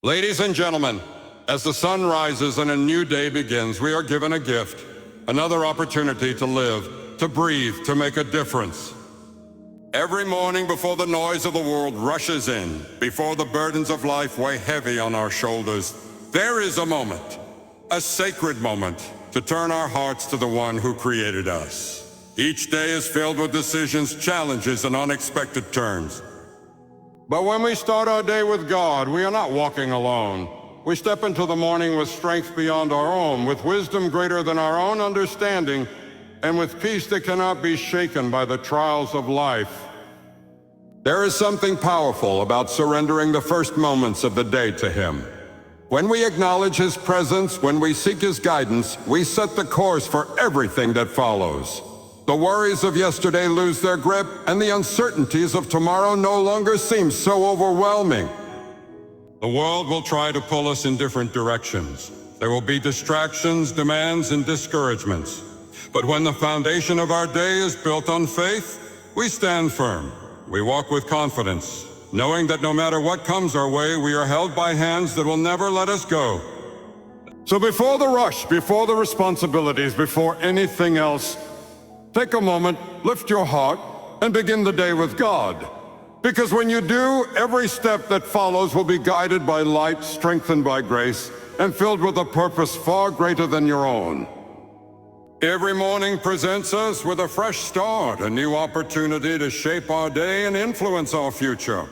Ladies and gentlemen, as the sun rises and a new day begins, we are given a gift, another opportunity to live, to breathe, to make a difference. Every morning before the noise of the world rushes in, before the burdens of life weigh heavy on our shoulders, there is a moment, a sacred moment, to turn our hearts to the one who created us. Each day is filled with decisions, challenges, and unexpected turns. But when we start our day with God, we are not walking alone. We step into the morning with strength beyond our own, with wisdom greater than our own understanding, and with peace that cannot be shaken by the trials of life. There is something powerful about surrendering the first moments of the day to Him. When we acknowledge His presence, when we seek His guidance, we set the course for everything that follows. The worries of yesterday lose their grip, and the uncertainties of tomorrow no longer seem so overwhelming. The world will try to pull us in different directions. There will be distractions, demands, and discouragements. But when the foundation of our day is built on faith, we stand firm. We walk with confidence, knowing that no matter what comes our way, we are held by hands that will never let us go. So before the rush, before the responsibilities, before anything else, take a moment, lift your heart, and begin the day with God. Because when you do, every step that follows will be guided by light, strengthened by grace, and filled with a purpose far greater than your own. Every morning presents us with a fresh start, a new opportunity to shape our day and influence our future.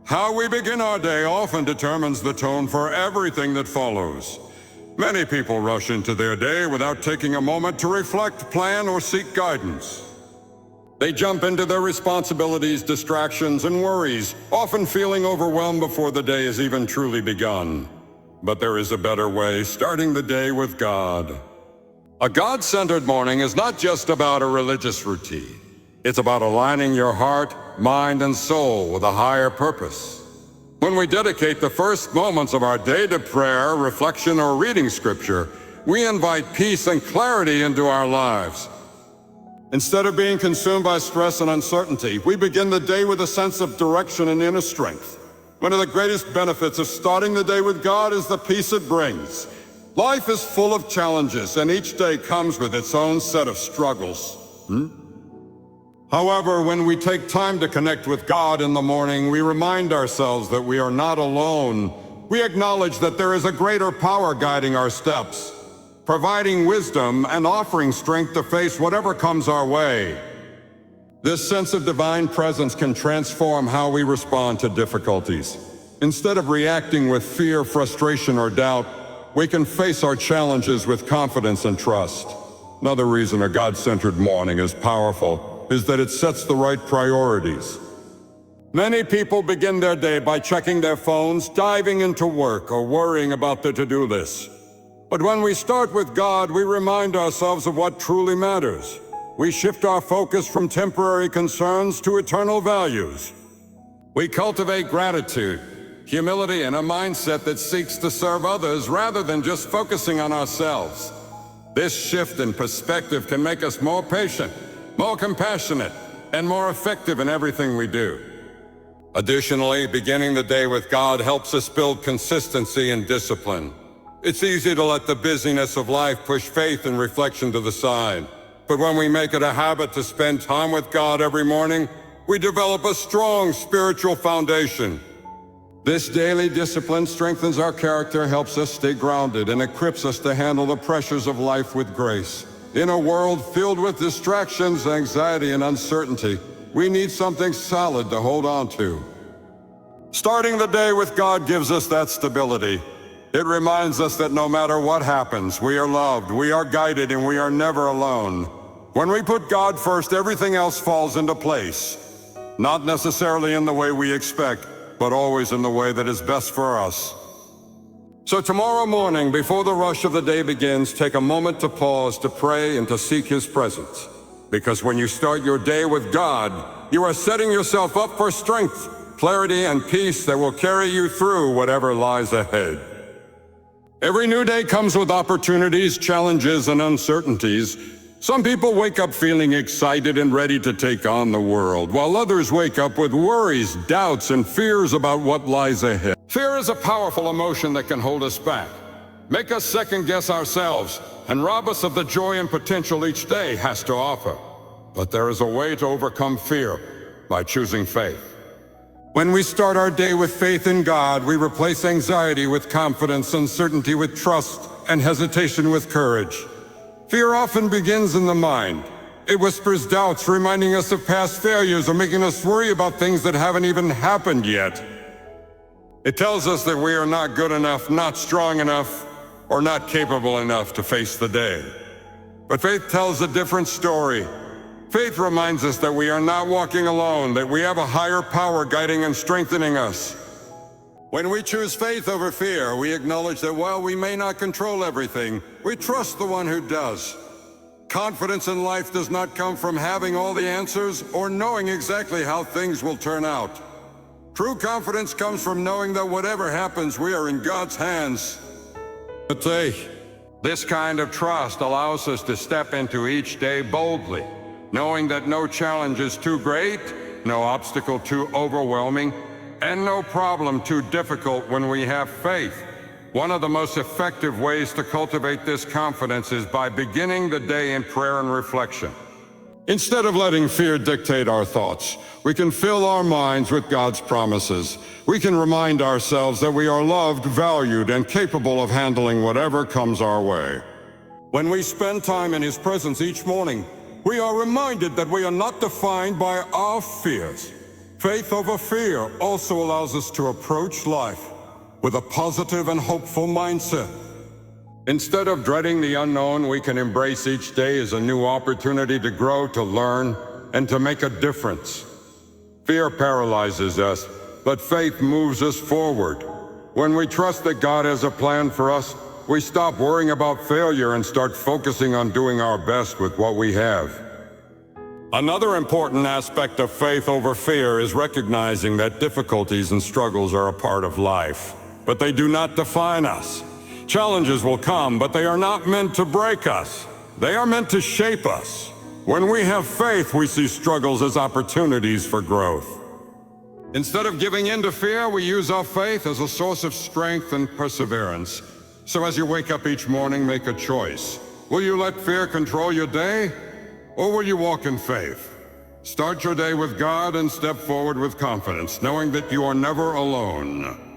How we begin our day often determines the tone for everything that follows. Many people rush into their day without taking a moment to reflect, plan, or seek guidance. They jump into their responsibilities, distractions, and worries, often feeling overwhelmed before the day has even truly begun. But there is a better way, starting the day with God. A God-centered morning is not just about a religious routine. It's about aligning your heart, mind, and soul with a higher purpose. When we dedicate the first moments of our day to prayer, reflection, or reading Scripture, we invite peace and clarity into our lives. Instead of being consumed by stress and uncertainty, we begin the day with a sense of direction and inner strength. One of the greatest benefits of starting the day with God is the peace it brings. Life is full of challenges, and each day comes with its own set of struggles. However, when we take time to connect with God in the morning, we remind ourselves that we are not alone. We acknowledge that there is a greater power guiding our steps, providing wisdom and offering strength to face whatever comes our way. This sense of divine presence can transform how we respond to difficulties. Instead of reacting with fear, frustration, or doubt, we can face our challenges with confidence and trust. Another reason a God-centered morning is powerful is that it sets the right priorities. Many people begin their day by checking their phones, diving into work, or worrying about their to-do lists. But when we start with God, we remind ourselves of what truly matters. We shift our focus from temporary concerns to eternal values. We cultivate gratitude, humility, and a mindset that seeks to serve others rather than just focusing on ourselves. This shift in perspective can make us more patient, more compassionate, and more effective in everything we do. Additionally, beginning the day with God helps us build consistency and discipline. It's easy to let the busyness of life push faith and reflection to the side. But when we make it a habit to spend time with God every morning, we develop a strong spiritual foundation. This daily discipline strengthens our character, helps us stay grounded, and equips us to handle the pressures of life with grace. In a world filled with distractions, anxiety, and uncertainty, we need something solid to hold on to. Starting the day with God gives us that stability. It reminds us that no matter what happens, we are loved, we are guided, and we are never alone. When we put God first, everything else falls into place. Not necessarily in the way we expect, but always in the way that is best for us. So tomorrow morning, before the rush of the day begins, take a moment to pause, to pray, and to seek His presence. Because when you start your day with God, you are setting yourself up for strength, clarity, and peace that will carry you through whatever lies ahead. Every new day comes with opportunities, challenges, and uncertainties. Some people wake up feeling excited and ready to take on the world, while others wake up with worries, doubts, and fears about what lies ahead. Fear is a powerful emotion that can hold us back, make us second-guess ourselves, and rob us of the joy and potential each day has to offer. But there is a way to overcome fear by choosing faith. When we start our day with faith in God, we replace anxiety with confidence, uncertainty with trust, and hesitation with courage. Fear often begins in the mind. It whispers doubts, reminding us of past failures or making us worry about things that haven't even happened yet. It tells us that we are not good enough, not strong enough, or not capable enough to face the day. But faith tells a different story. Faith reminds us that we are not walking alone, that we have a higher power guiding and strengthening us. When we choose faith over fear, we acknowledge that while we may not control everything, we trust the one who does. Confidence in life does not come from having all the answers or knowing exactly how things will turn out. True confidence comes from knowing that whatever happens, we are in God's hands. This kind of trust allows us to step into each day boldly, knowing that no challenge is too great, no obstacle too overwhelming, and no problem too difficult when we have faith. One of the most effective ways to cultivate this confidence is by beginning the day in prayer and reflection. Instead of letting fear dictate our thoughts, we can fill our minds with God's promises. We can remind ourselves that we are loved, valued, and capable of handling whatever comes our way. When we spend time in His presence each morning, we are reminded that we are not defined by our fears. Faith over fear also allows us to approach life with a positive and hopeful mindset. Instead of dreading the unknown, we can embrace each day as a new opportunity to grow, to learn, and to make a difference. Fear paralyzes us, but faith moves us forward. When we trust that God has a plan for us, we stop worrying about failure and start focusing on doing our best with what we have. Another important aspect of faith over fear is recognizing that difficulties and struggles are a part of life, but they do not define us. Challenges will come, but they are not meant to break us. They are meant to shape us. When we have faith, we see struggles as opportunities for growth. Instead of giving in to fear, we use our faith as a source of strength and perseverance. So as you wake up each morning, make a choice. Will you let fear control your day, or will you walk in faith? Start your day with God and step forward with confidence, knowing that you are never alone.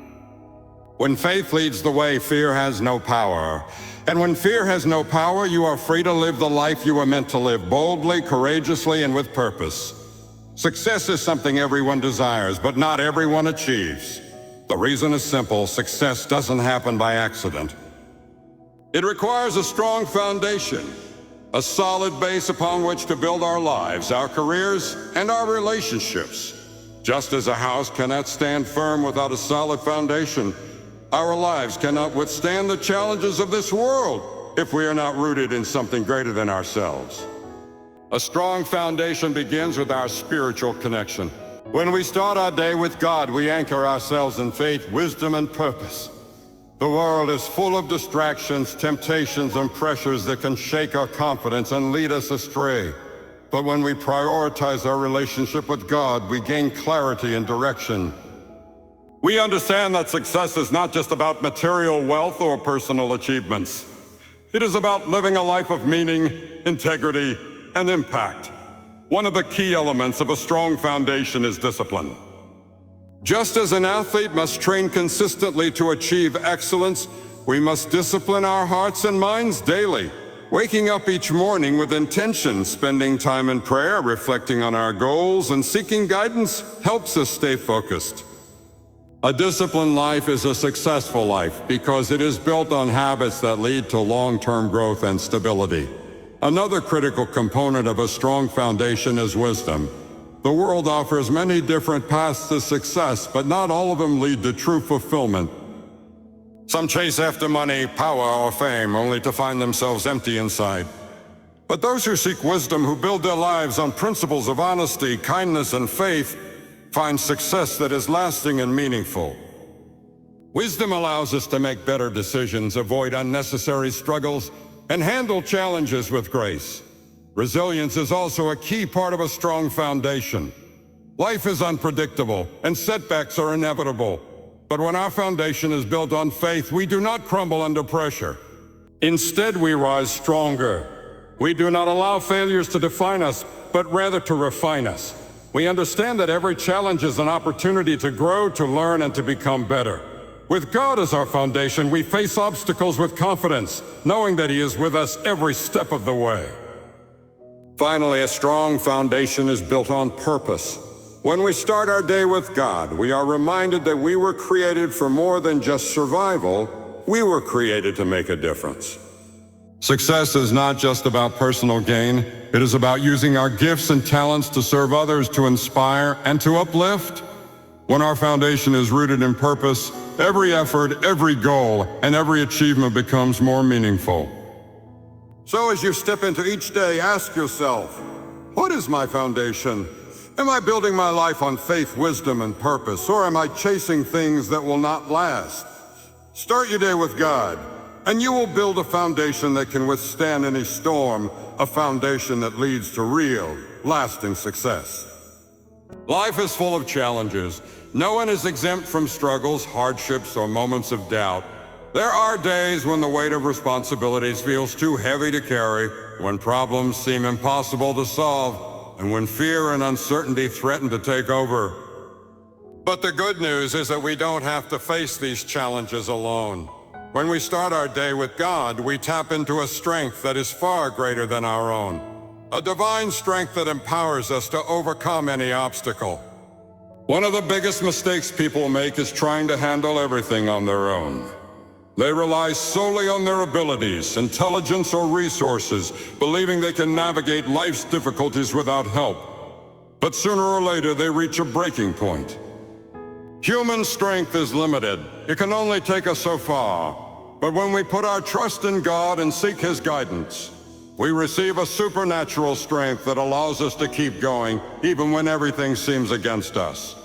When faith leads the way, fear has no power. And when fear has no power, you are free to live the life you were meant to live, boldly, courageously, and with purpose. Success is something everyone desires, but not everyone achieves. The reason is simple: success doesn't happen by accident. It requires a strong foundation, a solid base upon which to build our lives, our careers, and our relationships. Just as a house cannot stand firm without a solid foundation, our lives cannot withstand the challenges of this world if we are not rooted in something greater than ourselves. A strong foundation begins with our spiritual connection. When we start our day with God, we anchor ourselves in faith, wisdom, and purpose. The world is full of distractions, temptations, and pressures that can shake our confidence and lead us astray. But when we prioritize our relationship with God, we gain clarity and direction. We understand that success is not just about material wealth or personal achievements. It is about living a life of meaning, integrity, and impact. One of the key elements of a strong foundation is discipline. Just as an athlete must train consistently to achieve excellence, we must discipline our hearts and minds daily. Waking up each morning with intention, spending time in prayer, reflecting on our goals, and seeking guidance helps us stay focused. A disciplined life is a successful life because it is built on habits that lead to long-term growth and stability. Another critical component of a strong foundation is wisdom. The world offers many different paths to success, but not all of them lead to true fulfillment. Some chase after money, power, or fame, only to find themselves empty inside. But those who seek wisdom, who build their lives on principles of honesty, kindness, and faith, find success that is lasting and meaningful. Wisdom allows us to make better decisions, avoid unnecessary struggles, and handle challenges with grace. Resilience is also a key part of a strong foundation. Life is unpredictable, and setbacks are inevitable. But when our foundation is built on faith, we do not crumble under pressure. Instead, we rise stronger. We do not allow failures to define us, but rather to refine us. We understand that every challenge is an opportunity to grow, to learn, and to become better. With God as our foundation, we face obstacles with confidence, knowing that He is with us every step of the way. Finally, a strong foundation is built on purpose. When we start our day with God, we are reminded that we were created for more than just survival. We were created to make a difference. Success is not just about personal gain. It is about using our gifts and talents to serve others, to inspire, and to uplift. When our foundation is rooted in purpose, every effort, every goal, and every achievement becomes more meaningful. So as you step into each day, ask yourself, what is my foundation? Am I building my life on faith, wisdom, and purpose, or am I chasing things that will not last? Start your day with God, and you will build a foundation that can withstand any storm, a foundation that leads to real, lasting success. Life is full of challenges. No one is exempt from struggles, hardships, or moments of doubt. There are days when the weight of responsibilities feels too heavy to carry, when problems seem impossible to solve, and when fear and uncertainty threaten to take over. But the good news is that we don't have to face these challenges alone. When we start our day with God, we tap into a strength that is far greater than our own. A divine strength that empowers us to overcome any obstacle. One of the biggest mistakes people make is trying to handle everything on their own. They rely solely on their abilities, intelligence, or resources, believing they can navigate life's difficulties without help. But sooner or later, they reach a breaking point. Human strength is limited. It can only take us so far. But when we put our trust in God and seek His guidance, we receive a supernatural strength that allows us to keep going, even when everything seems against us.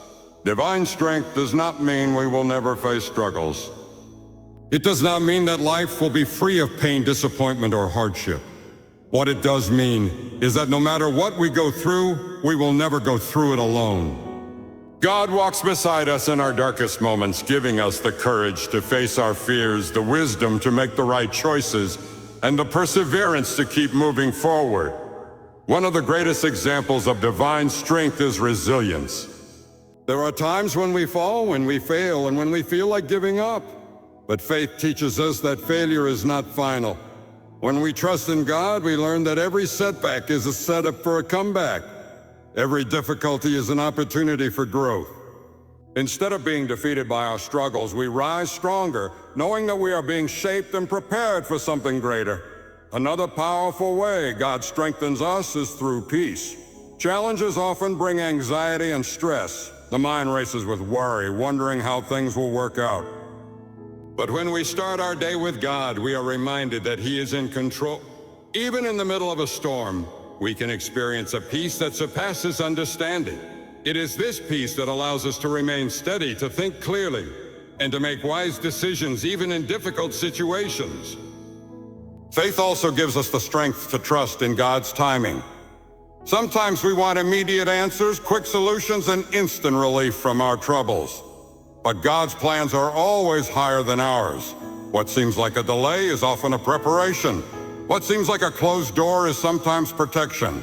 Divine strength does not mean we will never face struggles. It does not mean that life will be free of pain, disappointment, or hardship. What it does mean is that no matter what we go through, we will never go through it alone. God walks beside us in our darkest moments, giving us the courage to face our fears, the wisdom to make the right choices, and the perseverance to keep moving forward. One of the greatest examples of divine strength is resilience. There are times when we fall, when we fail, and when we feel like giving up. But faith teaches us that failure is not final. When we trust in God, we learn that every setback is a setup for a comeback. Every difficulty is an opportunity for growth. Instead of being defeated by our struggles, we rise stronger, knowing that we are being shaped and prepared for something greater. Another powerful way God strengthens us is through peace. Challenges often bring anxiety and stress. The mind races with worry, wondering how things will work out. But when we start our day with God, we are reminded that He is in control. Even in the middle of a storm, we can experience a peace that surpasses understanding. It is this peace that allows us to remain steady, to think clearly, and to make wise decisions even in difficult situations. Faith also gives us the strength to trust in God's timing. Sometimes we want immediate answers, quick solutions, and instant relief from our troubles. But God's plans are always higher than ours. What seems like a delay is often a preparation. What seems like a closed door is sometimes protection.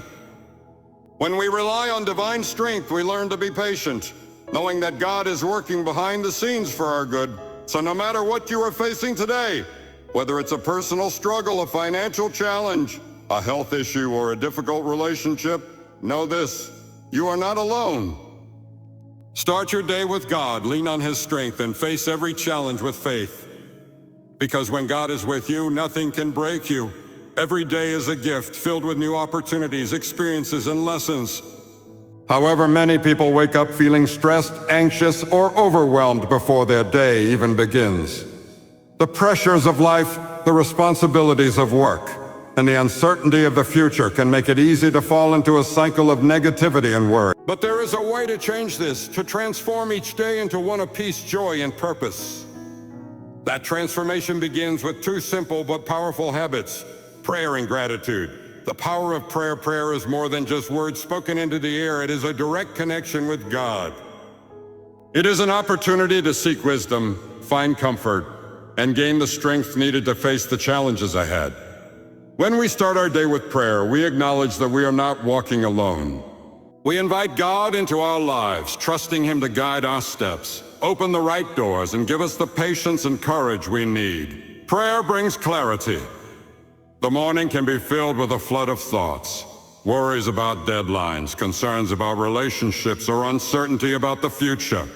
When we rely on divine strength, we learn to be patient, knowing that God is working behind the scenes for our good. So no matter what you are facing today, whether it's a personal struggle, a financial challenge, a health issue, or a difficult relationship, know this: you are not alone. Start your day with God, lean on His strength, and face every challenge with faith. Because when God is with you, nothing can break you. Every day is a gift filled with new opportunities, experiences, and lessons. However, many people wake up feeling stressed, anxious, or overwhelmed before their day even begins. The pressures of life, the responsibilities of work, and the uncertainty of the future can make it easy to fall into a cycle of negativity and worry. But there is a way to change this, to transform each day into one of peace, joy, and purpose. That transformation begins with two simple but powerful habits: prayer and gratitude. The power of prayer. Prayer is more than just words spoken into the air. It is a direct connection with God. It is an opportunity to seek wisdom, find comfort, and gain the strength needed to face the challenges ahead. When we start our day with prayer, we acknowledge that we are not walking alone. We invite God into our lives, trusting Him to guide our steps, open the right doors, and give us the patience and courage we need. Prayer brings clarity. The morning can be filled with a flood of thoughts, worries about deadlines, concerns about relationships, or uncertainty about the future.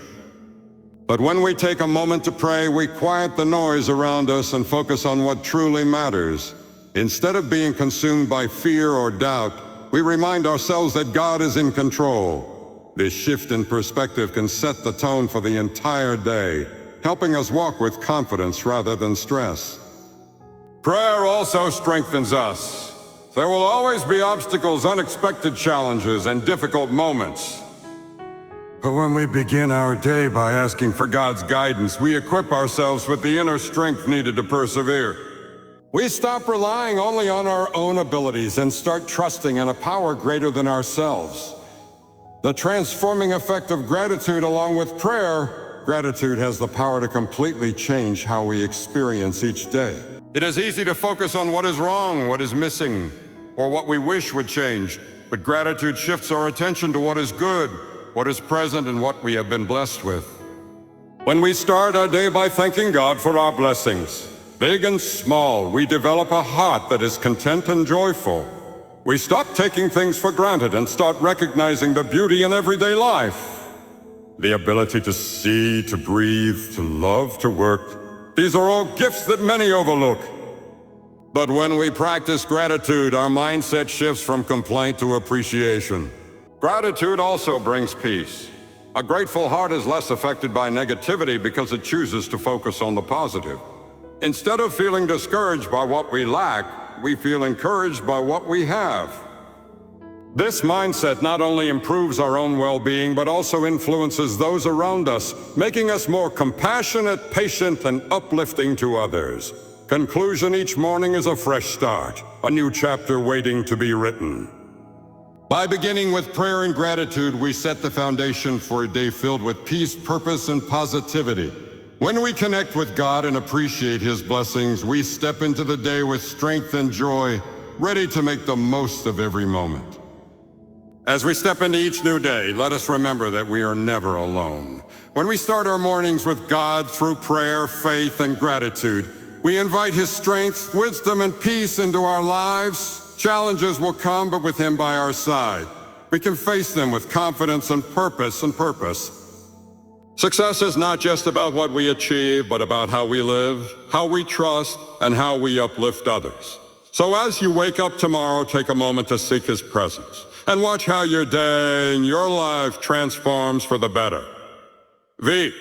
But when we take a moment to pray, we quiet the noise around us and focus on what truly matters. Instead of being consumed by fear or doubt, we remind ourselves that God is in control. This shift in perspective can set the tone for the entire day, helping us walk with confidence rather than stress. Prayer also strengthens us. There will always be obstacles, unexpected challenges, and difficult moments. But when we begin our day by asking for God's guidance, we equip ourselves with the inner strength needed to persevere. We stop relying only on our own abilities and start trusting in a power greater than ourselves. The transforming effect of gratitude along with prayer, gratitude has the power to completely change how we experience each day. It is easy to focus on what is wrong, what is missing, or what we wish would change, but gratitude shifts our attention to what is good, what is present, and what we have been blessed with. When we start our day by thanking God for our blessings, big and small, we develop a heart that is content and joyful. We stop taking things for granted and start recognizing the beauty in everyday life. The ability to see, to breathe, to love, to work. These are all gifts that many overlook. But when we practice gratitude, our mindset shifts from complaint to appreciation. Gratitude also brings peace. A grateful heart is less affected by negativity because it chooses to focus on the positive. Instead of feeling discouraged by what we lack, we feel encouraged by what we have. This mindset not only improves our own well-being, but also influences those around us, making us more compassionate, patient, and uplifting to others. Conclusion: each morning is a fresh start, a new chapter waiting to be written. By beginning with prayer and gratitude, we set the foundation for a day filled with peace, purpose, and positivity. When we connect with God and appreciate His blessings, we step into the day with strength and joy, ready to make the most of every moment. As we step into each new day, let us remember that we are never alone. When we start our mornings with God through prayer, faith, and gratitude, we invite His strength, wisdom, and peace into our lives. Challenges will come, but with Him by our side, we can face them with confidence and purpose. Success is not just about what we achieve, but about how we live, how we trust, and how we uplift others. So as you wake up tomorrow, take a moment to seek His presence and watch how your day and your life transforms for the better. V.